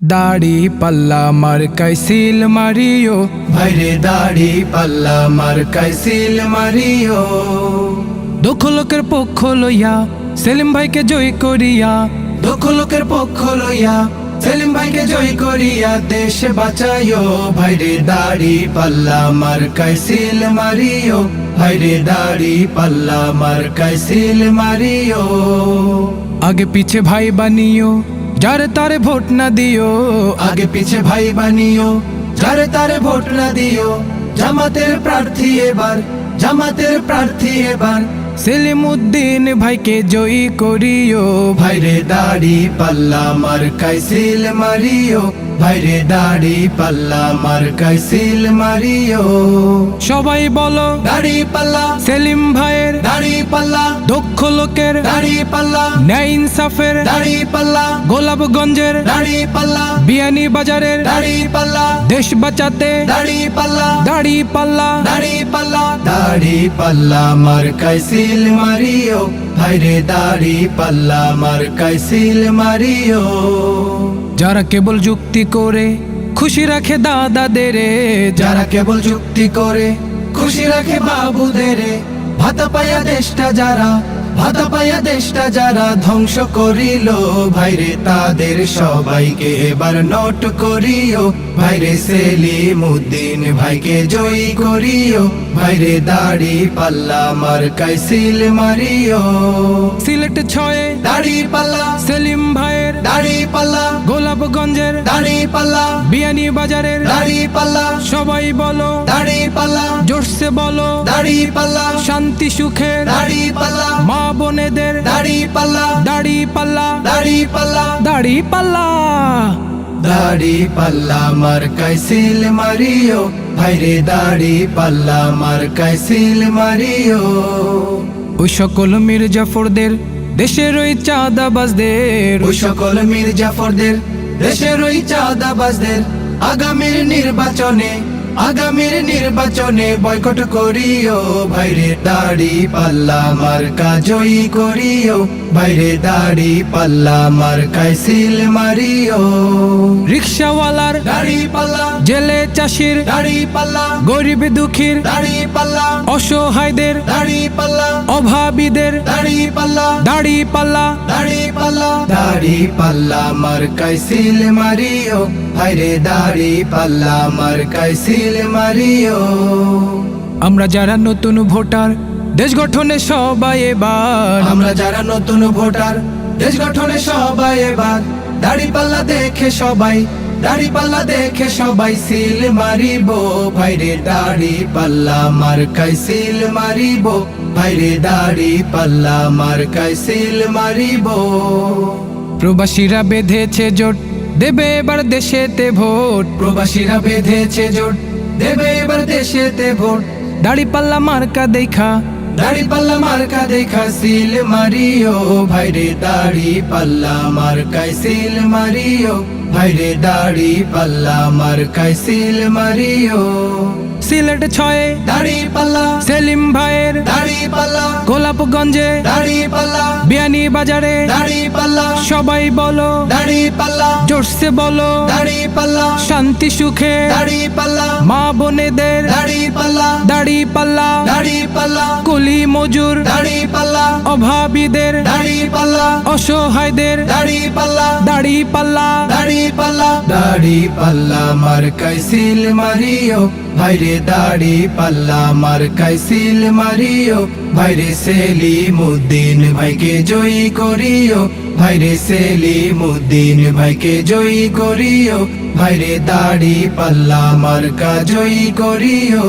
দাড়ি পাল্লা মার্কায় সিল মারিও, ভাইরে দাড়ি পাল্লা মার্কায় সিল মারিও। দুঃখ লোকের পক্ষ লইয়া সেলিম ভাইকে জয় করিয়া, দুঃখ লোকের পক্ষ লইয়া সেলিম ভাইকে জয় করিয়া দেশ বাঁচাইও। ভাইরে দাড়ি পাল্লা মার্কায় সিল মারিও, ভাইরে দাড়ি পাল্লা মার্কায় সিল মারিও। আগে পিছে ভাই বানিও যারে তারে ভোট না দিও, আগে পিছে ভাই বানিও যারে তারে ভোট না দিও। জামাতের প্রার্থী এবার, জামাতের প্রার্থী এবার সেলিম উদ্দিন ভাইকে জয়ী করিও। ভাইরে দাড়ি পাল্লা মার্কায় সিল মারিও, ভাইরে দাড়ি পাল্লা মার্কায় সিল মারিও। সবাই বলো দাড়ি পাল্লা সেলিম ভাইয়ের, দাড়ি পাল্লা দক্ষ লোকের, দাড়ি পাল্লা ন্যায় ইনসাফের, দাড়ি পাল্লা গোলাপগঞ্জের, দাড়ি পাল্লা বিয়ানী বাজারের, দাড়ি পাল্লা দেশ বাঁচাতে দাড়ি পাল্লা দাড়ি পাল্লা। দাড়ি পাল্লা দাড়ি পাল্লা মার্কায় সিল মারিও, ভাইরে দাড়ি পাল্লা মার্কায় সিল মারিও। যারা কেবল যুক্তি করে খুশি রাখে দাদাদের, যারা কেবল যুক্তি করে খুশি রাখে বাবুদের, ভাতা পায়া দেশটা যারা, ভাতা পায়া দেশটা যারা ধ্বংস করিল, ভাইরে তাদের সবাইকে এবার নোট করিও। ভাইরে সেলিম উদ্দিন ভাইকে জয়ী করিও, ভাইরে দাড়ি পাল্লা মার্কায় সিল মারিও। সিলেট ছয়ে দাড়ি পাল্লা সেলিম ভাইয়ের, দাড়ি পাল্লা গোলাপগঞ্জের, দাড়ি পাল্লা বিয়ানী বাজারের, দাড়ি পাল্লা সবাই বলো দাড়ি পাল্লা জোরসে বলো, দাড়ি পাল্লা শান্তি সুখের, দাড়ি পাল্লা মা বোনেদের, দাড়ি পাল্লা দাড়ি পাল্লা, দাড়ি পাল্লা দাড়ি পাল্লা। দাড়ি পাল্লা মার্কায় সিল মারিও, ভাইরে দাড়ি পাল্লা মার্কায় সিল মারিও। ওই সকল মির্জাফরদের, দেশের ওই চাঁদাবাজদের, ওই সকল মির্জাফরদের, দেশের ওই চাঁদাবাজদের আগামীর নির্বাচনে, আগামীর নির্বাচনে বয়কট করিও। ভাইরে দাড়ি পাল্লা মার্কা জয়ী করিও, ভাইরে দাড়ি পাল্লা মার্কায় সিল মারিও। রিক্সাওয়ালার, দাড়ি পাল্লা জেলে চাষির, দাড়ি পাল্লা গরিব দুঃখীর, দাড়ি পাল্লা অসহায়দের, দাড়ি পাল্লা অভাবীদের, দাড়ি পাল্লা দাড়ি পাল্লা। দাড়ি পাল্লা দাড়ি পাল্লা মার্কায় সিল মারিও, ভাইরে দাড়ি পাল্লা মার্কায় সিল মারিও। আমরা যারা নতুন ভোটার, দেশ গঠনে সবাই এবার, আমরা যারা নতুন ভোটার, দেশ গঠনে সবাই এবার দাড়ি পাল্লা দেখে সবাই, দাড়ি পাল্লা দেখে সবাই সিল মারিব। ভাইরে দাড়ি পাল্লা মার্কায় সিল মারিব, ভাইরে দাড়ি পাল্লা মার্কায় সিল মারিব। প্রবাসীরা বেঁধেছে জোট, দেবে এবার দেশেতে ভোট, প্রবাসীরা বেঁধেছে জোট, দেবে এবার দেশেতে ভোট। দাড়ি পাল্লা মার্কা দেখা, দাড়ি পাল্লা মার্কা দেখা সিল মারিও, ভাইরে দাড়ি পাল্লা মার্কায় সিল মারিও, ভাইরে দাড়ি পাল্লা মার্কায় সিল মারিও। সিলেট ছয়ে দাড়ি পাল্লা সেলিম ভাইয়ের, দাড়ি পাল্লা গোলাপগঞ্জে, দাড়ি পাল্লা বিয়ানী বাজারে, দাড়ি পাল্লা সবাই বলো দাড়ি পাল্লা জোরসে বলো, দাড়ি পাল্লা শান্তি সুখে, দাড়ি পাল্লা মা বোনেদের, দাড়ি পাল্লা দাড়ি পাল্লা, দাড়ি পাল্লা কুলি মজুর, দাড়ি পাল্লা অভাবীদের, দাড়ি পাল্লা অসহায়দের, দাড়ি পাল্লা দাড়ি পাল্লা। দাড়ি পাল্লা দাড়ি পাল্লা মার্কায় সিল মারিও, ভাইরে দাড়ি পাল্লা মার্কায় সিল মারিও। ভাইরে সেলিম উদ্দিন ভাইকে জয়ী করিও, ভাইরে সেলিম উদ্দিন ভাইকে জয়ী করিও, ভাইরে দাড়ি পাল্লা মার্কা জয়ী করিও।